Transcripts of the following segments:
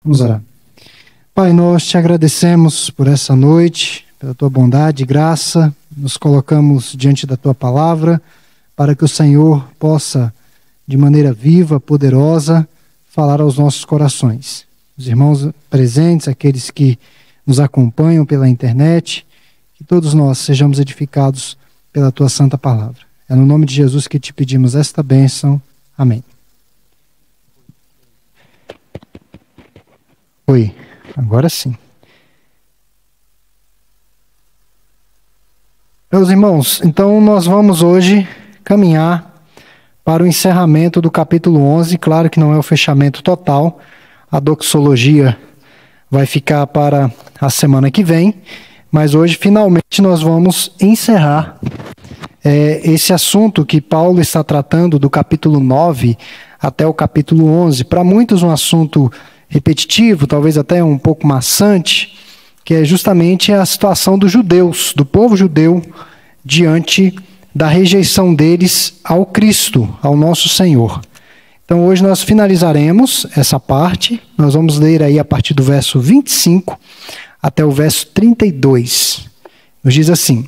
Vamos orar. Pai, nós te agradecemos por essa noite, pela tua bondade e graça. Nos colocamos diante da tua palavra para que o Senhor possa, de maneira viva, poderosa, falar aos nossos corações. Os irmãos presentes, aqueles que nos acompanham pela internet, que todos nós sejamos edificados pela tua santa palavra. É no nome de Jesus que te pedimos esta bênção. Amém. Oi, agora sim. Meus irmãos, então nós vamos hoje caminhar para o encerramento do capítulo 11. Claro que não é o fechamento total, a doxologia vai ficar para a semana que vem, mas hoje finalmente nós vamos encerrar esse assunto que Paulo está tratando do capítulo 9 até o capítulo 11. Para muitos um assunto repetitivo, talvez até um pouco maçante, que é justamente a situação dos judeus, do povo judeu, diante da rejeição deles ao Cristo, ao nosso Senhor. Então hoje nós finalizaremos essa parte, nós vamos ler aí a partir do verso 25 até o verso 32. Nos diz assim: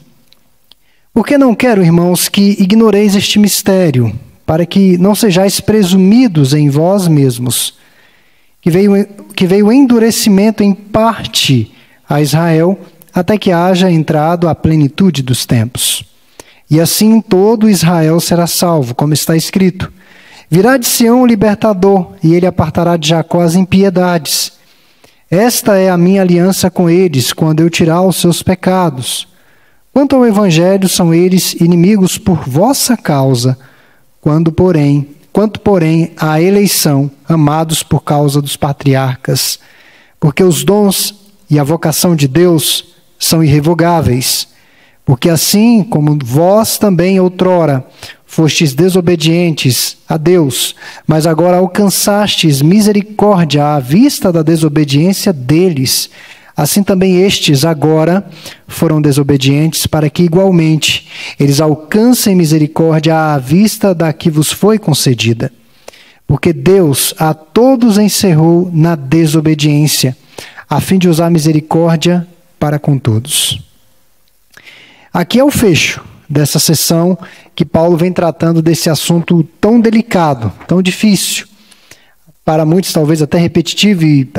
porque não quero, irmãos, que ignoreis este mistério, para que não sejais presumidos em vós mesmos, que veio o endurecimento em parte a Israel, até que haja entrado a plenitude dos tempos. E assim todo Israel será salvo, como está escrito: virá de Sião o libertador, e ele apartará de Jacó as impiedades. Esta é a minha aliança com eles, quando eu tirar os seus pecados. Quanto ao evangelho, são eles inimigos por vossa causa, quanto porém à eleição, amados por causa dos patriarcas. Porque os dons e a vocação de Deus são irrevogáveis. Porque assim como vós também outrora fostes desobedientes a Deus, mas agora alcançastes misericórdia à vista da desobediência deles, assim também estes agora foram desobedientes, para que igualmente eles alcancem misericórdia à vista da que vos foi concedida. Porque Deus a todos encerrou na desobediência, a fim de usar misericórdia para com todos. Aqui é o fecho dessa sessão que Paulo vem tratando desse assunto tão delicado, tão difícil, para muitos talvez até repetitivo e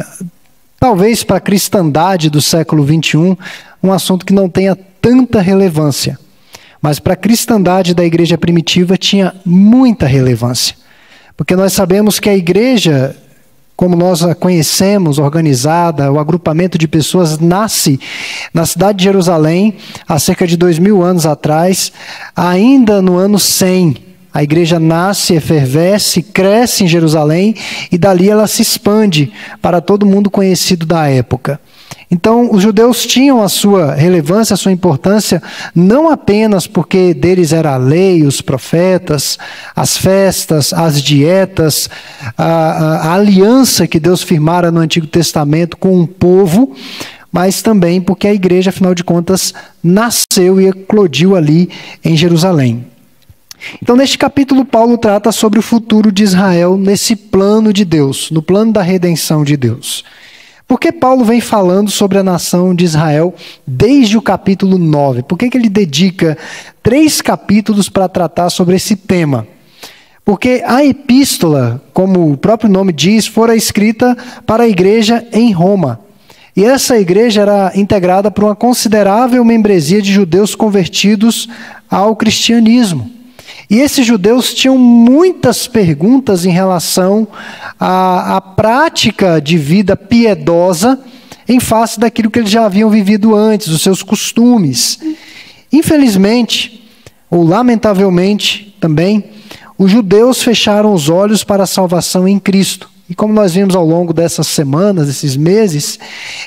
talvez para a cristandade do século XXI, um assunto que não tenha tanta relevância. Mas para a cristandade da igreja primitiva tinha muita relevância. Porque nós sabemos que a igreja, como nós a conhecemos, organizada, o agrupamento de pessoas, nasce na cidade de Jerusalém, há cerca de 2000 anos atrás, ainda no ano 100. A igreja nasce, efervesce, cresce em Jerusalém e dali ela se expande para todo mundo conhecido da época. Então, os judeus tinham a sua relevância, a sua importância, não apenas porque deles era a lei, os profetas, as festas, as dietas, a aliança que Deus firmara no Antigo Testamento com o povo, mas também porque a igreja, afinal de contas, nasceu e eclodiu ali em Jerusalém. Então, neste capítulo, Paulo trata sobre o futuro de Israel nesse plano de Deus, no plano da redenção de Deus. Por que Paulo vem falando sobre a nação de Israel desde o capítulo 9? Por que ele dedica 3 capítulos para tratar sobre esse tema? Porque a epístola, como o próprio nome diz, fora escrita para a igreja em Roma. E essa igreja era integrada por uma considerável membresia de judeus convertidos ao cristianismo. E esses judeus tinham muitas perguntas em relação à prática de vida piedosa em face daquilo que eles já haviam vivido antes, os seus costumes. Infelizmente, ou lamentavelmente também, os judeus fecharam os olhos para a salvação em Cristo. E como nós vimos ao longo dessas semanas, desses meses,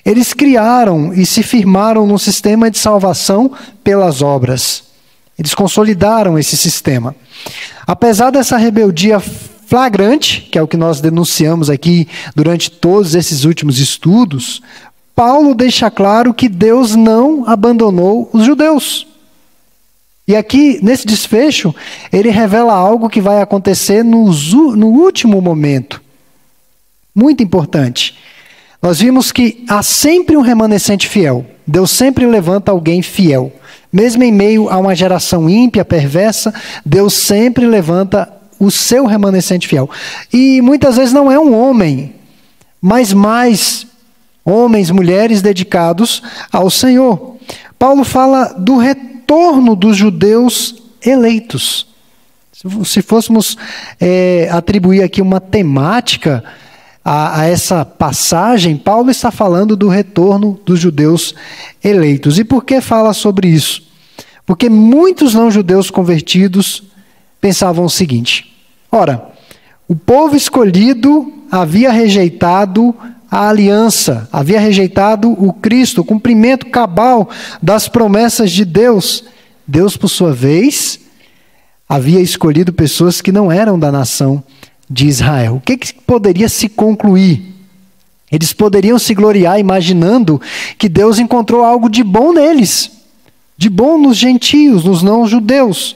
eles criaram e se firmaram num sistema de salvação pelas obras. Eles consolidaram esse sistema. Apesar dessa rebeldia flagrante, que é o que nós denunciamos aqui durante todos esses últimos estudos, Paulo deixa claro que Deus não abandonou os judeus. E aqui, nesse desfecho, ele revela algo que vai acontecer no último momento. Muito importante. nós vimos que há sempre um remanescente fiel. Deus sempre levanta alguém fiel. Mesmo em meio a uma geração ímpia, perversa, Deus sempre levanta o seu remanescente fiel. E muitas vezes não é um homem, mas mais homens, mulheres dedicados ao Senhor. Paulo fala do retorno dos judeus eleitos. Se fôssemos atribuir aqui uma temática a essa passagem, Paulo está falando do retorno dos judeus eleitos. E por que fala sobre isso? Porque muitos não-judeus convertidos pensavam o seguinte: ora, o povo escolhido havia rejeitado a aliança, havia rejeitado o Cristo, o cumprimento cabal das promessas de Deus. Deus, por sua vez, havia escolhido pessoas que não eram da nação de Israel. O que poderia se concluir? Eles poderiam se gloriar imaginando que Deus encontrou algo de bom neles, de bom nos gentios, nos não-judeus.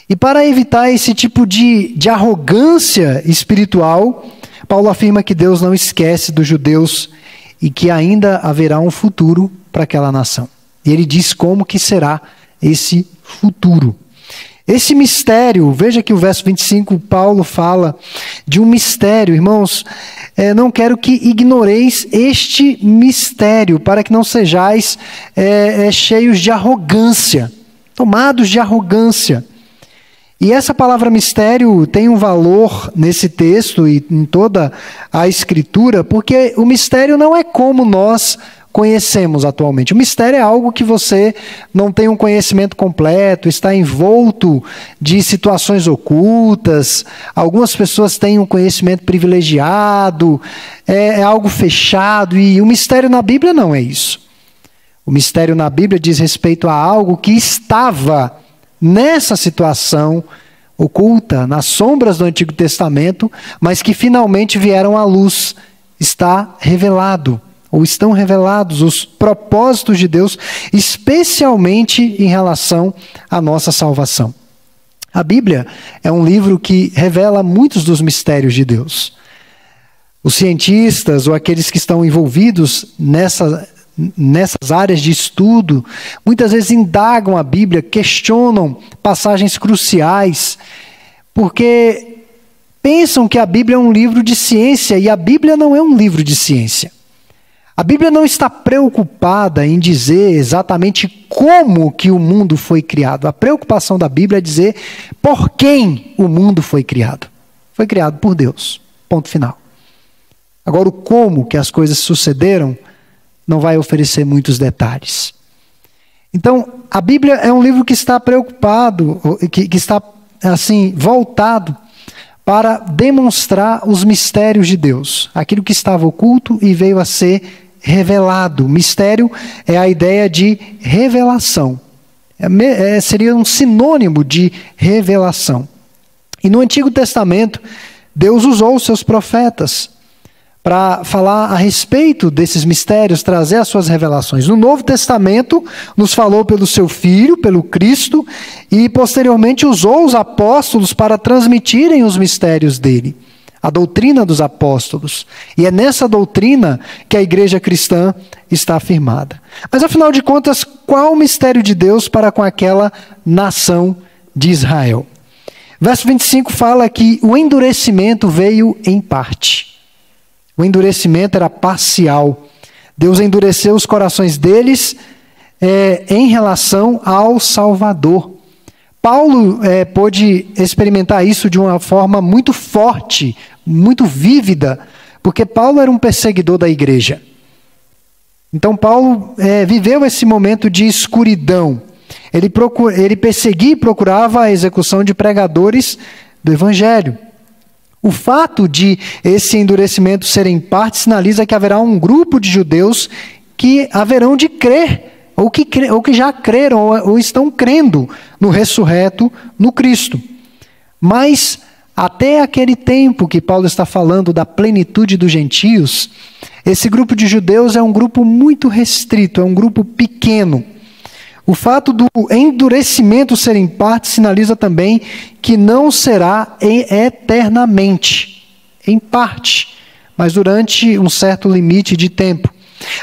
E para evitar esse tipo de arrogância espiritual, Paulo afirma que Deus não esquece dos judeus e que ainda haverá um futuro para aquela nação. E ele diz como que será esse futuro. Esse mistério, veja que o verso 25, Paulo fala de um mistério. Irmãos, não quero que ignoreis este mistério, para que não sejais cheios de arrogância, tomados de arrogância. E essa palavra mistério tem um valor nesse texto e em toda a Escritura, porque o mistério não é como nós conhecemos atualmente. O mistério é algo que você não tem um conhecimento completo, está envolto de situações ocultas, algumas pessoas têm um conhecimento privilegiado, é algo fechado, e o mistério na Bíblia não é isso. O mistério na Bíblia diz respeito a algo que estava nessa situação oculta, nas sombras do Antigo Testamento, mas que finalmente vieram à luz. Está revelado, ou estão revelados os propósitos de Deus, especialmente em relação à nossa salvação. A Bíblia é um livro que revela muitos dos mistérios de Deus. Os cientistas ou aqueles que estão envolvidos nessas áreas de estudo, muitas vezes indagam a Bíblia, questionam passagens cruciais, porque pensam que a Bíblia é um livro de ciência, e a Bíblia não é um livro de ciência. A Bíblia não está preocupada em dizer exatamente como que o mundo foi criado. A preocupação da Bíblia é dizer por quem o mundo foi criado. Foi criado por Deus. Ponto final. Agora, o como que as coisas sucederam não vai oferecer muitos detalhes. Então, a Bíblia é um livro que está preocupado, que está assim voltado para demonstrar os mistérios de Deus, aquilo que estava oculto e veio a ser revelado. Mistério é a ideia de revelação. Seria um sinônimo de revelação. E no Antigo Testamento, Deus usou os seus profetas para falar a respeito desses mistérios, trazer as suas revelações. No Novo Testamento, nos falou pelo seu Filho, pelo Cristo, e posteriormente usou os apóstolos para transmitirem os mistérios dele, a doutrina dos apóstolos. E é nessa doutrina que a igreja cristã está afirmada. Mas afinal de contas, qual o mistério de Deus para com aquela nação de Israel? Verso 25 fala que o endurecimento veio em parte. O endurecimento era parcial. Deus endureceu os corações deles em relação ao Salvador. Paulo pôde experimentar isso de uma forma muito forte, muito vívida, porque Paulo era um perseguidor da igreja. Então Paulo viveu esse momento de escuridão. Ele perseguia e procurava a execução de pregadores do Evangelho. O fato de esse endurecimento ser em parte sinaliza que haverá um grupo de judeus que haverão de crer, ou que já creram, ou estão crendo no ressurreto, no Cristo. Mas até aquele tempo que Paulo está falando da plenitude dos gentios, esse grupo de judeus é um grupo muito restrito, é um grupo pequeno. O fato do endurecimento ser em parte sinaliza também que não será eternamente, em parte, mas durante um certo limite de tempo.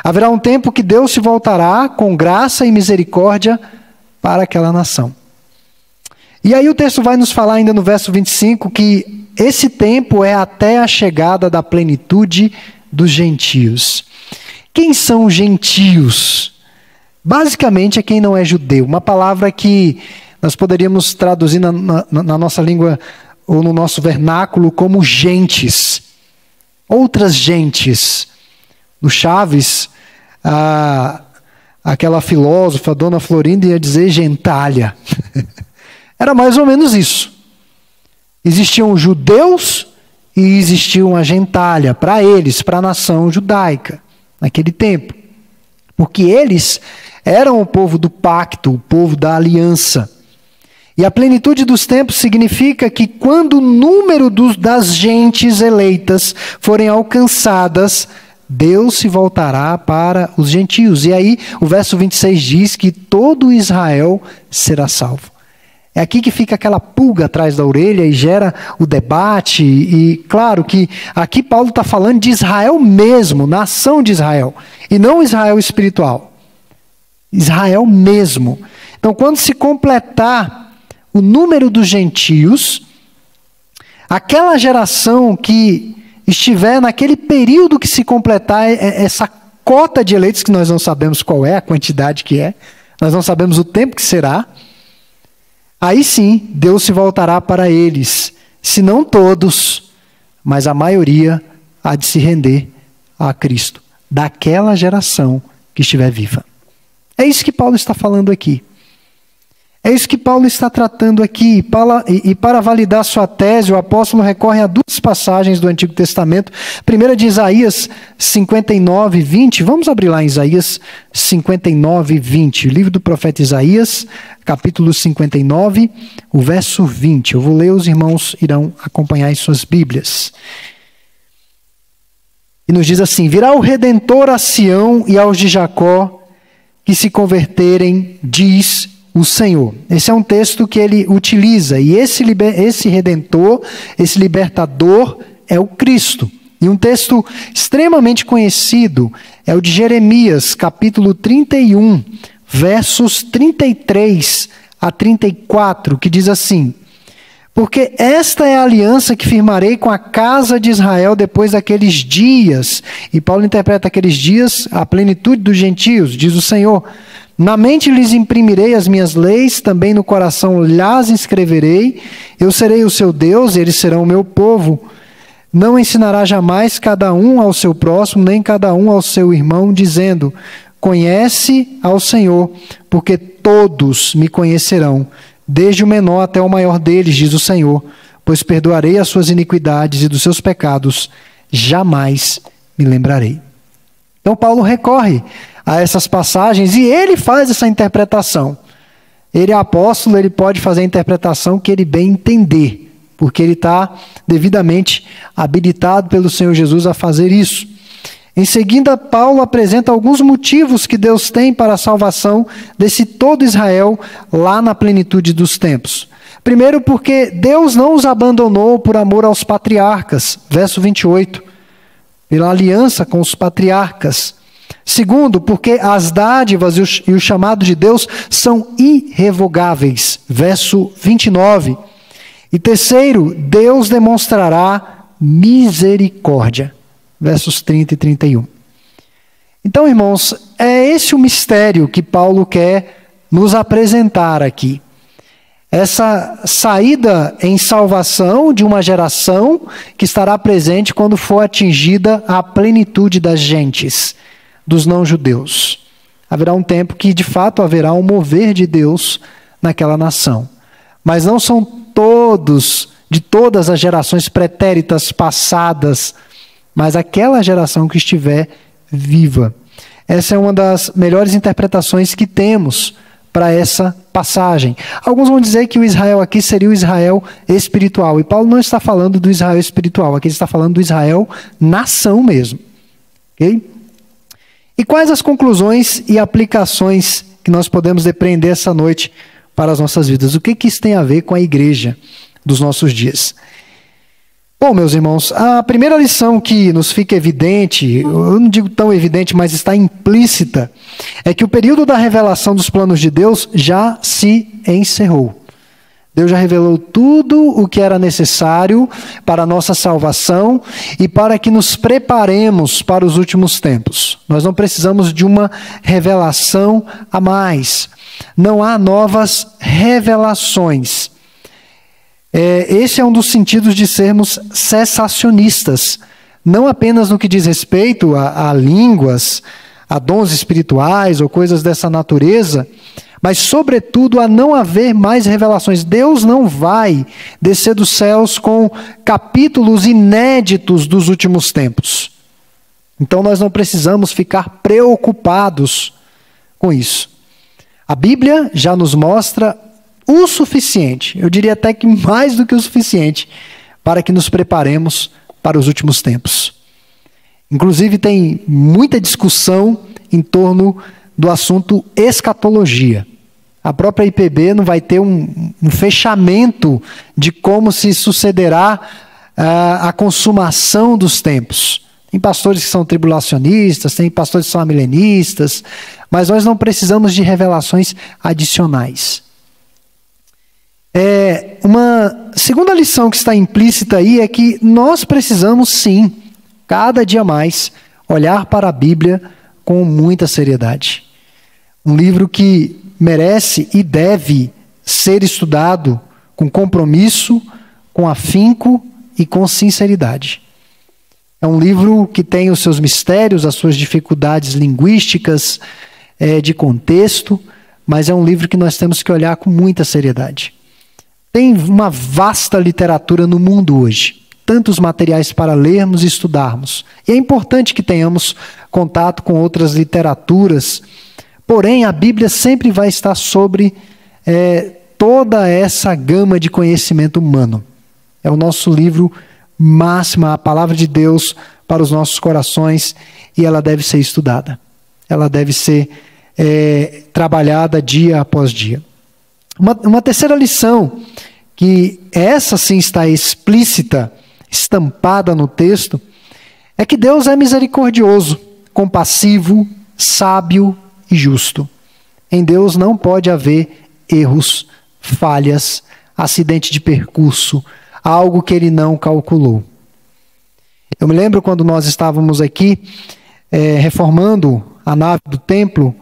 Haverá um tempo que Deus se voltará com graça e misericórdia para aquela nação. E aí o texto vai nos falar ainda no verso 25 que esse tempo é até a chegada da plenitude dos gentios. Quem são os gentios? Basicamente é quem não é judeu. Uma palavra que nós poderíamos traduzir na nossa língua ou no nosso vernáculo como gentes. Outras gentes. No Chaves, aquela filósofa, Dona Florinda, ia dizer gentalha. Era mais ou menos isso. Existiam judeus e existia uma gentalha para eles, para a nação judaica, naquele tempo. Porque eles eram o povo do pacto, o povo da aliança. E a plenitude dos tempos significa que quando o número das gentes eleitas forem alcançadas, Deus se voltará para os gentios. E aí o verso 26 diz que todo Israel será salvo. É aqui que fica aquela pulga atrás da orelha e gera o debate. E claro que aqui Paulo está falando de Israel mesmo, nação de Israel. E não Israel espiritual. Israel mesmo. Então quando se completar o número dos gentios, aquela geração que estiver naquele período que se completar essa cota de eleitos, que nós não sabemos qual é, a quantidade que é, nós não sabemos o tempo que será, aí sim, Deus se voltará para eles, se não todos, mas a maioria há de se render a Cristo, daquela geração que estiver viva. É isso que Paulo está falando aqui. É isso que Paulo está tratando aqui. E para validar sua tese, o apóstolo recorre a duas passagens do Antigo Testamento. Primeira de Isaías 59, 20. Vamos abrir lá em Isaías 59, 20. O livro do profeta Isaías, capítulo 59, o verso 20. Eu vou ler, os irmãos irão acompanhar em suas Bíblias. E nos diz assim: virá o Redentor a Sião e aos de Jacó que se converterem, diz o Senhor. Esse é um texto que ele utiliza. E esse Redentor, esse libertador, é o Cristo. E um texto extremamente conhecido é o de Jeremias, capítulo 31, versos 33 a 34, que diz assim: porque esta é a aliança que firmarei com a casa de Israel depois daqueles dias. E Paulo interpreta aqueles dias, a plenitude dos gentios, diz o Senhor. Na mente lhes imprimirei as minhas leis, também no coração lhes escreverei. Eu serei o seu Deus, e eles serão o meu povo. Não ensinará jamais cada um ao seu próximo, nem cada um ao seu irmão, dizendo: conhece ao Senhor, porque todos me conhecerão, desde o menor até o maior deles, diz o Senhor, pois perdoarei as suas iniquidades e dos seus pecados jamais me lembrarei. Então Paulo recorre a essas passagens e ele faz essa interpretação. Ele é apóstolo, ele pode fazer a interpretação que ele bem entender, porque ele está devidamente habilitado pelo Senhor Jesus a fazer isso. Em seguida, Paulo apresenta alguns motivos que Deus tem para a salvação desse todo Israel lá na plenitude dos tempos. Primeiro, porque Deus não os abandonou por amor aos patriarcas, verso 28, pela aliança com os patriarcas. Segundo, porque as dádivas e o chamado de Deus são irrevogáveis, verso 29. E terceiro, Deus demonstrará misericórdia, versos 30 e 31. Então, irmãos, é esse o mistério que Paulo quer nos apresentar aqui. Essa saída em salvação de uma geração que estará presente quando for atingida a plenitude das gentes, dos não-judeus. Haverá um tempo que, de fato, haverá um mover de Deus naquela nação. Mas não são todos, de todas as gerações pretéritas passadas, mas aquela geração que estiver viva. Essa é uma das melhores interpretações que temos para essa passagem. Alguns vão dizer que o Israel aqui seria o Israel espiritual. E Paulo não está falando do Israel espiritual, aqui ele está falando do Israel nação mesmo. Ok? E quais as conclusões e aplicações que nós podemos depreender essa noite para as nossas vidas? O que isso tem a ver com a igreja dos nossos dias? Bom, meus irmãos, a primeira lição que nos fica evidente, eu não digo tão evidente, mas está implícita, é que o período da revelação dos planos de Deus já se encerrou. Deus já revelou tudo o que era necessário para a nossa salvação e para que nos preparemos para os últimos tempos. Nós não precisamos de uma revelação a mais. Não há novas revelações. Esse é um dos sentidos de sermos cessacionistas. Não apenas no que diz respeito a línguas, a dons espirituais ou coisas dessa natureza, mas, sobretudo, a não haver mais revelações. Deus não vai descer dos céus com capítulos inéditos dos últimos tempos. Então, nós não precisamos ficar preocupados com isso. A Bíblia já nos mostra o suficiente, eu diria até que mais do que o suficiente, para que nos preparemos para os últimos tempos. Inclusive, tem muita discussão em torno do assunto escatologia. A própria IPB não vai ter um fechamento de como se sucederá a consumação dos tempos. Tem pastores que são tribulacionistas, tem pastores que são amilenistas, mas nós não precisamos de revelações adicionais. Uma segunda lição que está implícita aí é que nós precisamos sim, cada dia mais, olhar para a Bíblia com muita seriedade. Um livro que merece e deve ser estudado com compromisso, com afinco e com sinceridade. É um livro que tem os seus mistérios, as suas dificuldades linguísticas, de contexto, mas é um livro que nós temos que olhar com muita seriedade. Tem uma vasta literatura no mundo hoje, tantos materiais para lermos e estudarmos. E é importante que tenhamos contato com outras literaturas, porém a Bíblia sempre vai estar sobre toda essa gama de conhecimento humano. É o nosso livro máximo, a palavra de Deus para os nossos corações, e ela deve ser estudada. Ela deve ser trabalhada dia após dia. Uma terceira lição, que essa sim está explícita, estampada no texto, é que Deus é misericordioso, compassivo, sábio e justo. Em Deus não pode haver erros, falhas, acidente de percurso, algo que Ele não calculou. Eu me lembro quando nós estávamos aqui reformando a nave do templo,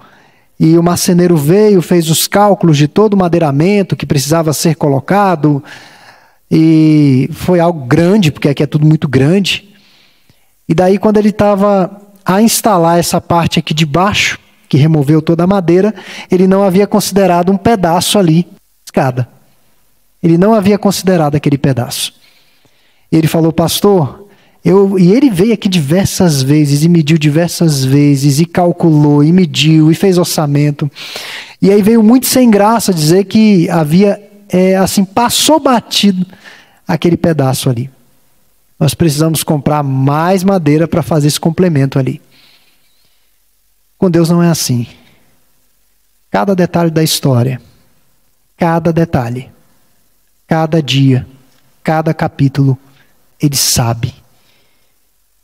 e o marceneiro veio, fez os cálculos de todo o madeiramento que precisava ser colocado, e foi algo grande, porque aqui é tudo muito grande. E daí, quando ele estava a instalar essa parte aqui de baixo, que removeu toda a madeira, ele não havia considerado um pedaço ali, escada. Ele não havia considerado aquele pedaço. Ele falou: pastor, e ele veio aqui diversas vezes, e mediu diversas vezes, e calculou, e mediu, e fez orçamento. E aí veio muito sem graça dizer que havia, passou batido aquele pedaço ali. Nós precisamos comprar mais madeira para fazer esse complemento ali. Com Deus não é assim. Cada detalhe da história, cada detalhe, cada dia, cada capítulo, Ele sabe.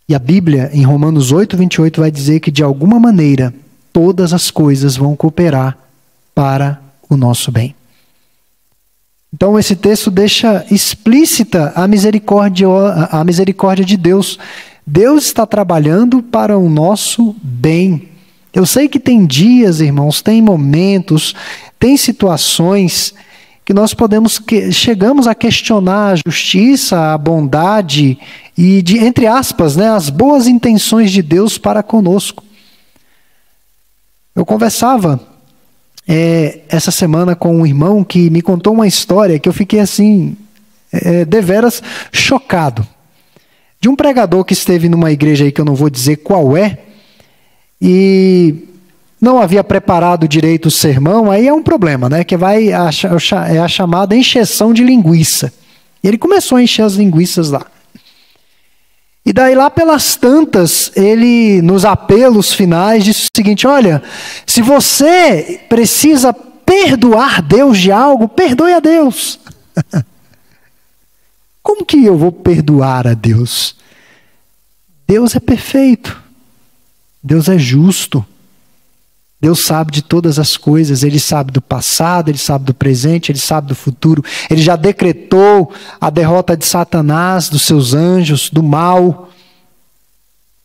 E a Bíblia, em Romanos 8:28, vai dizer que de alguma maneira todas as coisas vão cooperar para o nosso bem. Então esse texto deixa explícita a misericórdia de Deus. Deus está trabalhando para o nosso bem. Eu sei que tem dias, irmãos, tem momentos, tem situações que nós chegamos a questionar a justiça, a bondade e, entre aspas, as boas intenções de Deus para conosco. Eu conversava essa semana com um irmão que me contou uma história que eu fiquei assim, deveras chocado. De um pregador que esteve numa igreja aí que eu não vou dizer qual é, e não havia preparado direito o sermão, aí é um problema, que é a chamada encheção de linguiça. E ele começou a encher as linguiças lá. E daí lá pelas tantas, ele, nos apelos finais, disse o seguinte: olha, se você precisa perdoar Deus de algo, perdoe a Deus. Como que eu vou perdoar a Deus? Deus é perfeito. Deus é justo. Deus sabe de todas as coisas. Ele sabe do passado, Ele sabe do presente, Ele sabe do futuro. Ele já decretou a derrota de Satanás, dos seus anjos, do mal.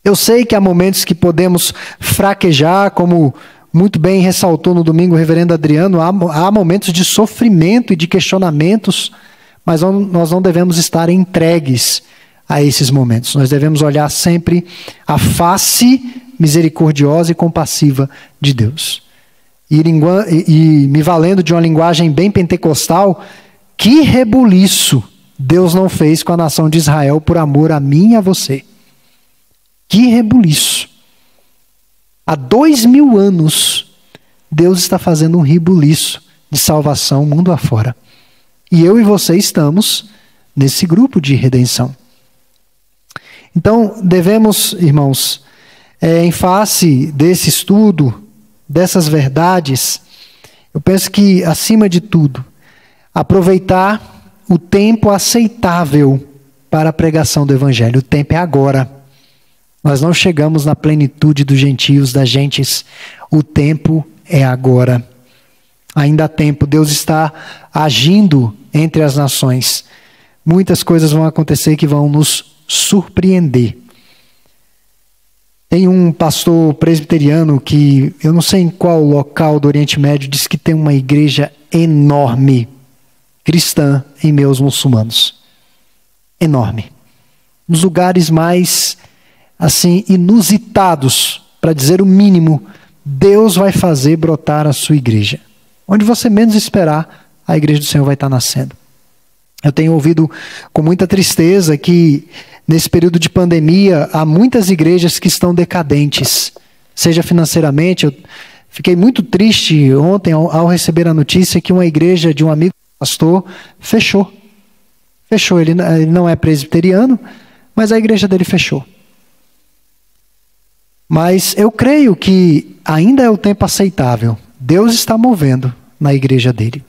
Eu sei que há momentos que podemos fraquejar, como muito bem ressaltou no domingo o reverendo Adriano, há momentos de sofrimento e de questionamentos, mas nós não devemos estar entregues a esses momentos. Nós devemos olhar sempre a face misericordiosa e compassiva de Deus. E me valendo de uma linguagem bem pentecostal, que rebuliço Deus não fez com a nação de Israel por amor a mim e a você. Que rebuliço. Há 2000 anos, Deus está fazendo um rebuliço de salvação mundo afora. E eu e você estamos nesse grupo de redenção. Então, devemos, irmãos, em face desse estudo, dessas verdades, eu penso que, acima de tudo, aproveitar o tempo aceitável para a pregação do Evangelho. O tempo é agora. Nós não chegamos na plenitude dos gentios, das gentes. O tempo é agora. Ainda há tempo. Deus está agindo entre as nações. Muitas coisas vão acontecer que vão nos surpreender. Tem um pastor presbiteriano que, eu não sei em qual local do Oriente Médio, diz que tem uma igreja enorme, cristã, em meios muçulmanos. Enorme. Nos lugares mais, assim, inusitados, para dizer o mínimo, Deus vai fazer brotar a sua igreja. Onde você menos esperar, a igreja do Senhor vai estar nascendo. Eu tenho ouvido com muita tristeza que, nesse período de pandemia, há muitas igrejas que estão decadentes, seja financeiramente. Eu fiquei muito triste ontem ao receber a notícia que uma igreja de um amigo pastor fechou. Fechou. Ele não é presbiteriano, mas a igreja dele fechou. Mas eu creio que ainda é o tempo aceitável. Deus está movendo na igreja dele.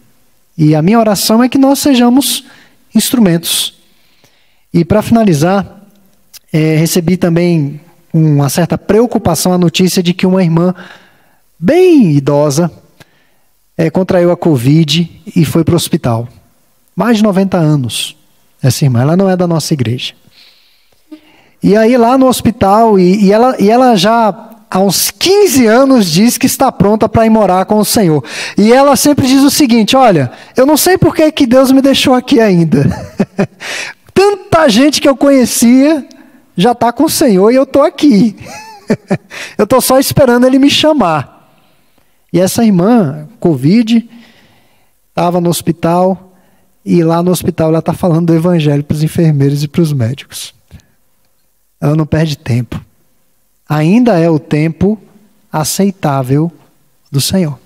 E a minha oração é que nós sejamos instrumentos. E para finalizar, recebi também uma certa preocupação a notícia de que uma irmã bem idosa contraiu a Covid e foi para o hospital. Mais de 90 anos, essa irmã. Ela não é da nossa igreja. E aí lá no hospital, e ela já há uns 15 anos diz que está pronta para ir morar com o Senhor. E ela sempre diz o seguinte: olha, eu não sei por que Deus me deixou aqui ainda. Tanta gente que eu conhecia já está com o Senhor e eu estou aqui. Eu estou só esperando Ele me chamar. E essa irmã, Covid, estava no hospital, e lá no hospital ela está falando do Evangelho para os enfermeiros e para os médicos. Ela não perde tempo. Ainda é o tempo aceitável do Senhor.